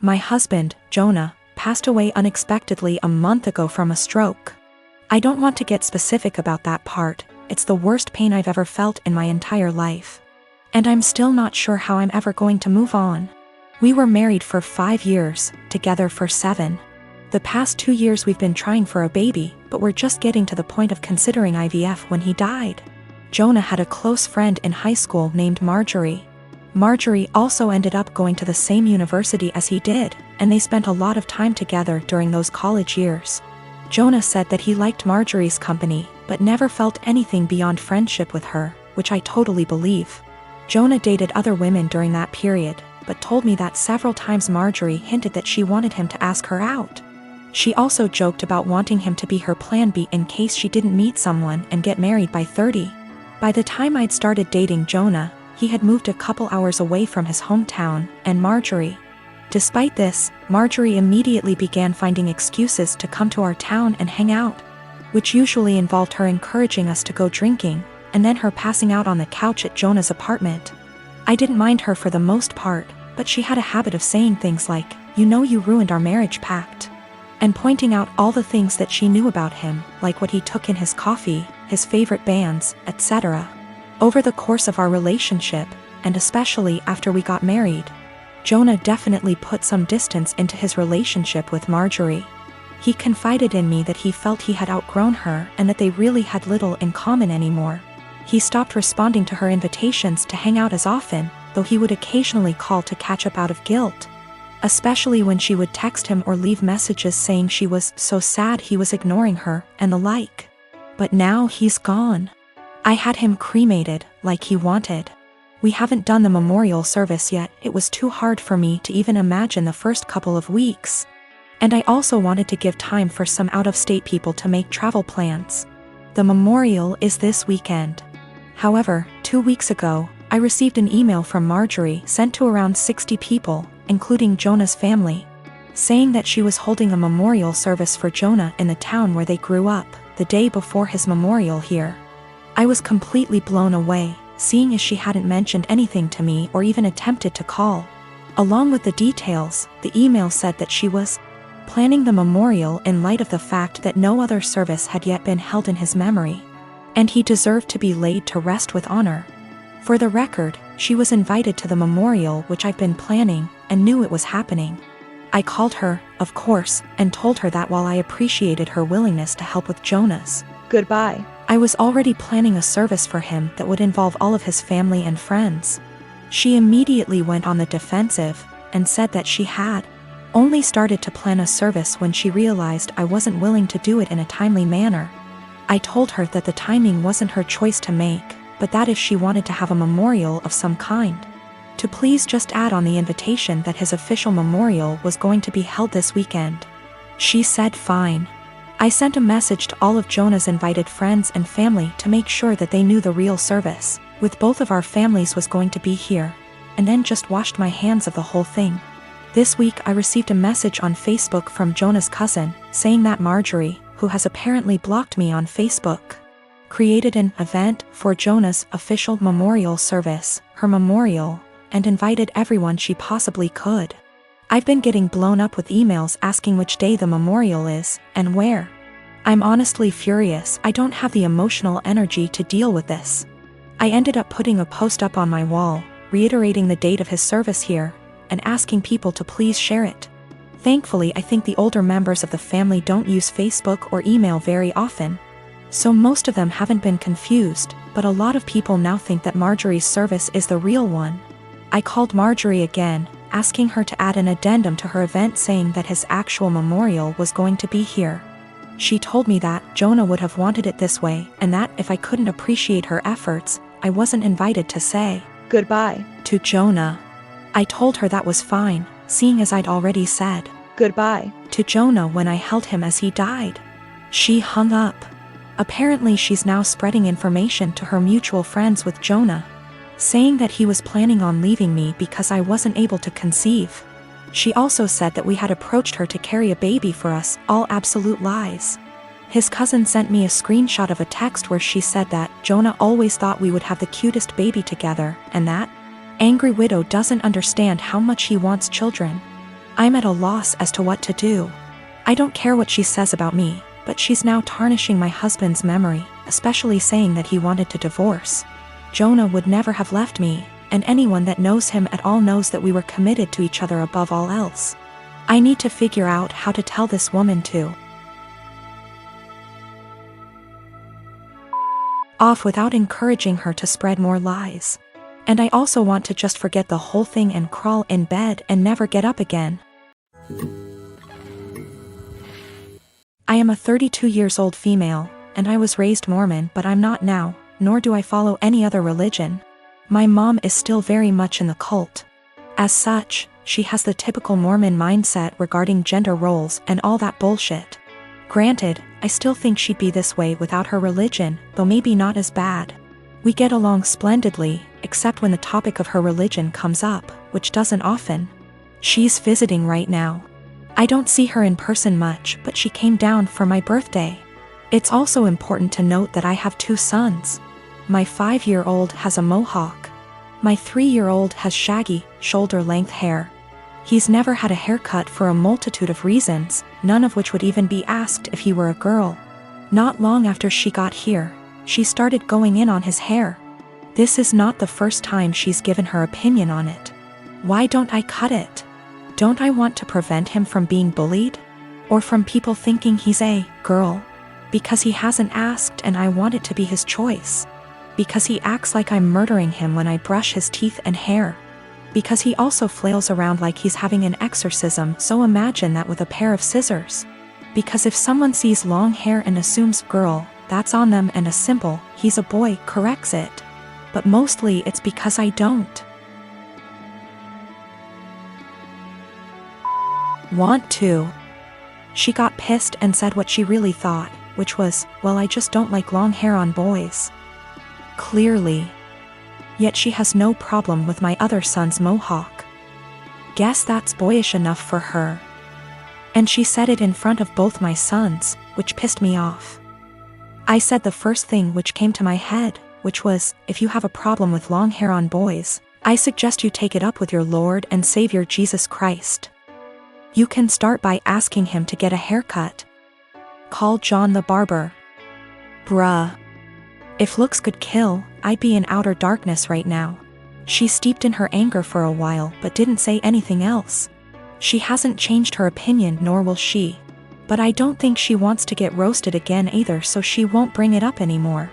My husband, Jonah, passed away unexpectedly a month ago from a stroke. I don't want to get specific about that part, it's the worst pain I've ever felt in my entire life. And I'm still not sure how I'm ever going to move on. We were married for 5 years, together for 7. The past 2 years we've been trying for a baby, but we're just getting to the point of considering IVF when he died. Jonah had a close friend in high school named Marjorie. Marjorie also ended up going to the same university as he did, and they spent a lot of time together during those college years. Jonah said that he liked Marjorie's company, but never felt anything beyond friendship with her, which I totally believe. Jonah dated other women during that period, but told me that several times Marjorie hinted that she wanted him to ask her out. She also joked about wanting him to be her plan B in case she didn't meet someone and get married by 30. By the time I'd started dating Jonah, he had moved a couple hours away from his hometown, and Marjorie. Despite this, Marjorie immediately began finding excuses to come to our town and hang out, which usually involved her encouraging us to go drinking, and then her passing out on the couch at Jonah's apartment. I didn't mind her for the most part, but she had a habit of saying things like, "You know you ruined our marriage pact," and pointing out all the things that she knew about him, like what he took in his coffee, his favorite bands, etc. Over the course of our relationship, and especially after we got married, Jonah definitely put some distance into his relationship with Marjorie. He confided in me that he felt he had outgrown her and that they really had little in common anymore. He stopped responding to her invitations to hang out as often, though he would occasionally call to catch up out of guilt, especially when she would text him or leave messages saying she was so sad he was ignoring her and the like. But now he's gone. I had him cremated, like he wanted. We haven't done the memorial service yet, it was too hard for me to even imagine the first couple of weeks. And I also wanted to give time for some out-of-state people to make travel plans. The memorial is this weekend. However, 2 weeks ago, I received an email from Marjorie sent to around 60 people, including Jonah's family, saying that she was holding a memorial service for Jonah in the town where they grew up, the day before his memorial here. I was completely blown away, seeing as she hadn't mentioned anything to me or even attempted to call. Along with the details, the email said that she was planning the memorial in light of the fact that no other service had yet been held in his memory, and he deserved to be laid to rest with honor. For the record, she was invited to the memorial which I've been planning and knew it was happening. I called her, of course, and told her that while I appreciated her willingness to help with Jonah's goodbye, I was already planning a service for him that would involve all of his family and friends. She immediately went on the defensive and said that she had only started to plan a service when she realized I wasn't willing to do it in a timely manner. I told her that the timing wasn't her choice to make, but that if she wanted to have a memorial of some kind, to please just add on the invitation that his official memorial was going to be held this weekend. She said fine. I sent a message to all of Jonah's invited friends and family to make sure that they knew the real service, with both of our families was going to be here, and then just washed my hands of the whole thing. This week I received a message on Facebook from Jonah's cousin, saying that Marjorie, who has apparently blocked me on Facebook, created an event for Jonah's official memorial service, her memorial, and invited everyone she possibly could. I've been getting blown up with emails asking which day the memorial is, and where. I'm honestly furious. I don't have the emotional energy to deal with this. I ended up putting a post up on my wall, reiterating the date of his service here, and asking people to please share it. Thankfully, I think the older members of the family don't use Facebook or email very often, so most of them haven't been confused, but a lot of people now think that Marjorie's service is the real one. I called Marjorie again, asking her to add an addendum to her event saying that his actual memorial was going to be here. She told me that Jonah would have wanted it this way, and that if I couldn't appreciate her efforts, I wasn't invited to say goodbye to Jonah. I told her that was fine, seeing as I'd already said goodbye to Jonah when I held him as he died. She hung up. Apparently she's now spreading information to her mutual friends with Jonah, saying that he was planning on leaving me because I wasn't able to conceive. She also said that we had approached her to carry a baby for us, all absolute lies. His cousin sent me a screenshot of a text where she said that Jonah always thought we would have the cutest baby together, and that angry widow doesn't understand how much he wants children. I'm at a loss as to what to do. I don't care what she says about me, but she's now tarnishing my husband's memory, especially saying that he wanted to divorce. Jonah would never have left me, and anyone that knows him at all knows that we were committed to each other above all else. I need to figure out how to tell this woman to off without encouraging her to spread more lies. And I also want to just forget the whole thing and crawl in bed and never get up again. I am a 32 years old female, and I was raised Mormon, but I'm not now, nor do I follow any other religion. My mom is still very much in the cult. As such, she has the typical Mormon mindset regarding gender roles and all that bullshit. Granted, I still think she'd be this way without her religion, though maybe not as bad. We get along splendidly, except when the topic of her religion comes up, which doesn't often. She's visiting right now. I don't see her in person much, but she came down for my birthday. It's also important to note that I have 2 sons. My 5-year-old has a mohawk. My 3-year-old has shaggy, shoulder-length hair. He's never had a haircut for a multitude of reasons, none of which would even be asked if he were a girl. Not long after she got here, she started going in on his hair. This is not the first time she's given her opinion on it. Why don't I cut it? Don't I want to prevent him from being bullied? Or from people thinking he's a girl? Because he hasn't asked and I want it to be his choice. Because he acts like I'm murdering him when I brush his teeth and hair. Because he also flails around like he's having an exorcism, so imagine that with a pair of scissors. Because if someone sees long hair and assumes girl, that's on them, and a simple, he's a boy, corrects it. But mostly it's because I don't want to. She got pissed and said what she really thought, which was, well, I just don't like long hair on boys. Clearly. Yet she has no problem with my other son's mohawk. Guess that's boyish enough for her. And she said it in front of both my sons, which pissed me off. I said the first thing which came to my head, which was, if you have a problem with long hair on boys, I suggest you take it up with your Lord and Savior Jesus Christ. You can start by asking him to get a haircut. Call John the barber. Bruh. If looks could kill, I'd be in outer darkness right now. She steeped in her anger for a while but didn't say anything else. She hasn't changed her opinion, nor will she. But I don't think she wants to get roasted again either, so she won't bring it up anymore.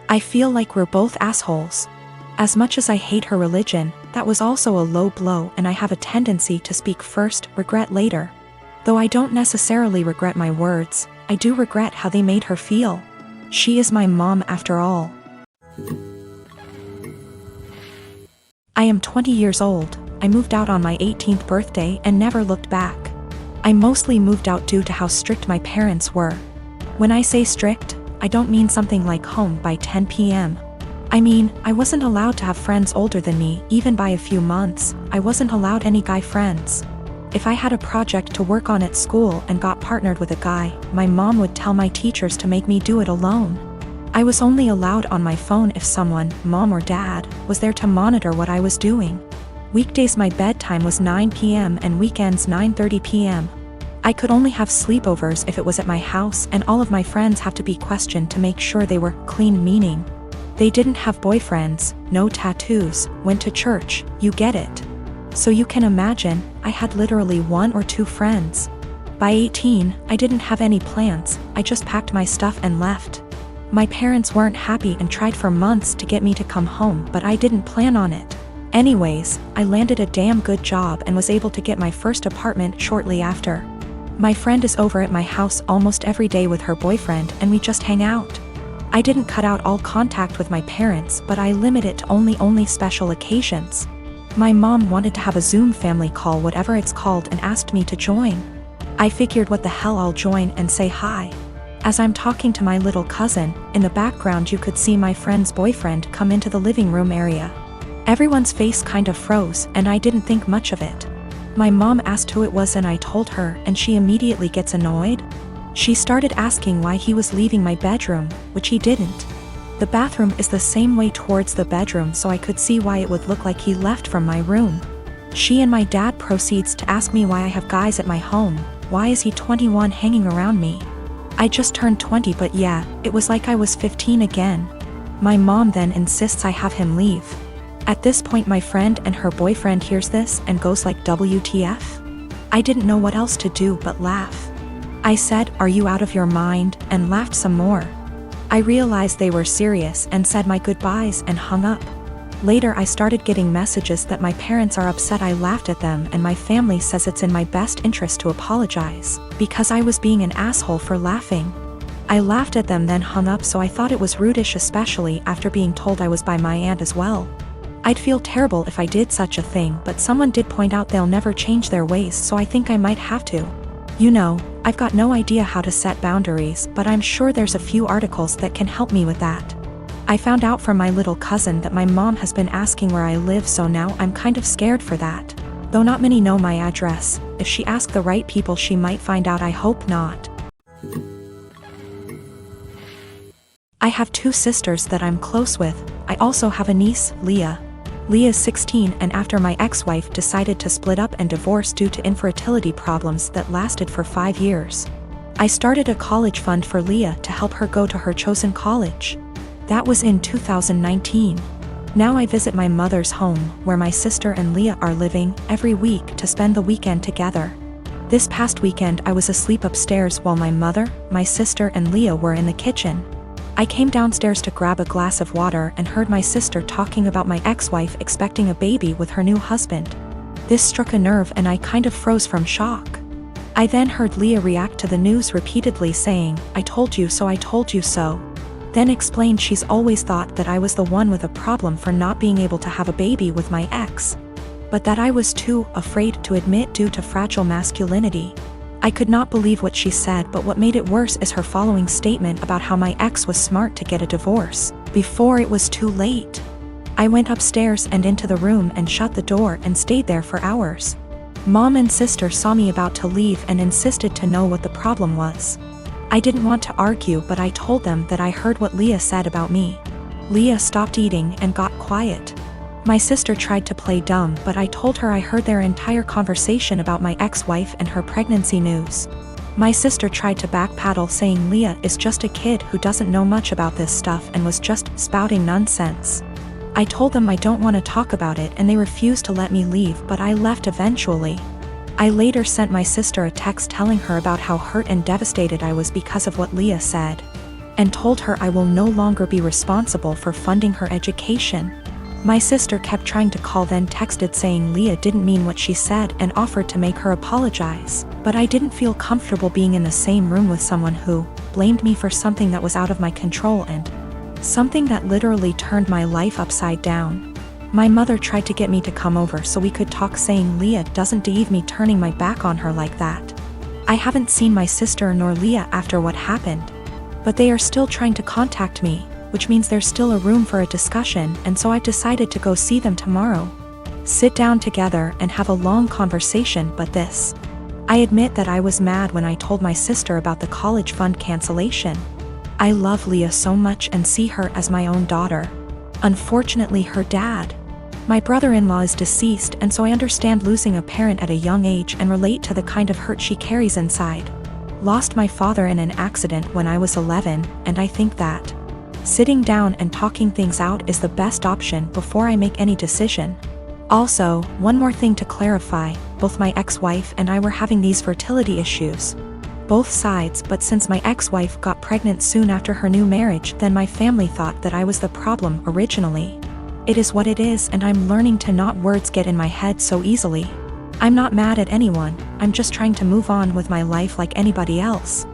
I feel like we're both assholes. As much as I hate her religion, that was also a low blow, and I have a tendency to speak first, regret later. Though I don't necessarily regret my words, I do regret how they made her feel. She is my mom after all. I am 20 years old. I moved out on my 18th birthday and never looked back. I mostly moved out due to how strict my parents were. When I say strict, I don't mean something like home by 10 p.m. I mean, I wasn't allowed to have friends older than me, even by a few months. I wasn't allowed any guy friends. If I had a project to work on at school and got partnered with a guy, my mom would tell my teachers to make me do it alone. I was only allowed on my phone if someone, mom or dad, was there to monitor what I was doing. Weekdays my bedtime was 9 p.m. and weekends 9:30 p.m. I could only have sleepovers if it was at my house, and all of my friends have to be questioned to make sure they were clean, meaning they didn't have boyfriends, no tattoos, went to church, you get it. So you can imagine, I had literally 1 or 2 friends. By 18, I didn't have any plans, I just packed my stuff and left. My parents weren't happy and tried for months to get me to come home, but I didn't plan on it. Anyways, I landed a damn good job and was able to get my first apartment shortly after. My friend is over at my house almost every day with her boyfriend, and we just hang out. I didn't cut out all contact with my parents, but I limit it to only special occasions. My mom wanted to have a Zoom family call, whatever it's called, and asked me to join. I figured what the hell, I'll join and say hi. As I'm talking to my little cousin, in the background you could see my friend's boyfriend come into the living room area. Everyone's face kind of froze, and I didn't think much of it. My mom asked who it was and I told her, and she immediately gets annoyed. She started asking why he was leaving my bedroom, which he didn't. The bathroom is the same way towards the bedroom, so I could see why it would look like he left from my room. She and my dad proceeds to ask me why I have guys at my home. Why is he 21 hanging around me? I just turned 20, but yeah, it was like I was 15 again. My mom then insists I have him leave. At this point my friend and her boyfriend hears this and goes like WTF? I didn't know what else to do but laugh. I said, "Are you out of your mind?" and laughed some more. I realized they were serious and said my goodbyes and hung up. Later I started getting messages that my parents are upset I laughed at them and my family says it's in my best interest to apologize, because I was being an asshole for laughing. I laughed at them then hung up, so I thought it was rudish, especially after being told I was by my aunt as well. I'd feel terrible if I did such a thing, but someone did point out they'll never change their ways, so I think I might have to. You know, I've got no idea how to set boundaries, but I'm sure there's a few articles that can help me with that. I found out from my little cousin that my mom has been asking where I live, so now I'm kind of scared for that. Though not many know my address. If she asks the right people she might find out. I hope not. I have 2 sisters that I'm close with. I also have a niece, Leah. Leah's 16, and after my ex-wife decided to split up and divorce due to infertility problems that lasted for 5 years, I started a college fund for Leah to help her go to her chosen college. That was in 2019. Now I visit my mother's home, where my sister and Leah are living, every week to spend the weekend together. This past weekend I was asleep upstairs while my mother, my sister and Leah were in the kitchen. I came downstairs to grab a glass of water and heard my sister talking about my ex-wife expecting a baby with her new husband. This struck a nerve and I kind of froze from shock. I then heard Leah react to the news repeatedly saying, "I told you so, I told you so." Then explained she's always thought that I was the one with a problem for not being able to have a baby with my ex, but that I was too afraid to admit due to fragile masculinity. I could not believe what she said, but what made it worse is her following statement about how my ex was smart to get a divorce before it was too late. I went upstairs and into the room and shut the door and stayed there for hours. Mom and sister saw me about to leave and insisted to know what the problem was. I didn't want to argue, but I told them that I heard what Leah said about me. Leah stopped eating and got quiet. My sister tried to play dumb, but I told her I heard their entire conversation about my ex-wife and her pregnancy news. My sister tried to backpedal, saying Leah is just a kid who doesn't know much about this stuff and was just spouting nonsense. I told them I don't want to talk about it and they refused to let me leave, but I left eventually. I later sent my sister a text telling her about how hurt and devastated I was because of what Leah said, and told her I will no longer be responsible for funding her education. My sister kept trying to call, then texted saying Leah didn't mean what she said and offered to make her apologize, but I didn't feel comfortable being in the same room with someone who blamed me for something that was out of my control and something that literally turned my life upside down. My mother tried to get me to come over so we could talk, saying Leah doesn't deserve me turning my back on her like that. I haven't seen my sister nor Leah after what happened, but they are still trying to contact me, which means there's still a room for a discussion, and so I've decided to go see them tomorrow. Sit down together and have a long conversation. But this, I admit that I was mad when I told my sister about the college fund cancellation. I love Leah so much and see her as my own daughter. Unfortunately, her dad, my brother-in-law, is deceased, and so I understand losing a parent at a young age and relate to the kind of hurt she carries inside. Lost my father in an accident when I was 11, and I think that sitting down and talking things out is the best option before I make any decision. Also, one more thing to clarify, both my ex-wife and I were having these fertility issues. Both sides, but since my ex-wife got pregnant soon after her new marriage, then my family thought that I was the problem originally. It is what it is, and I'm learning to not words get in my head so easily. I'm not mad at anyone, I'm just trying to move on with my life like anybody else.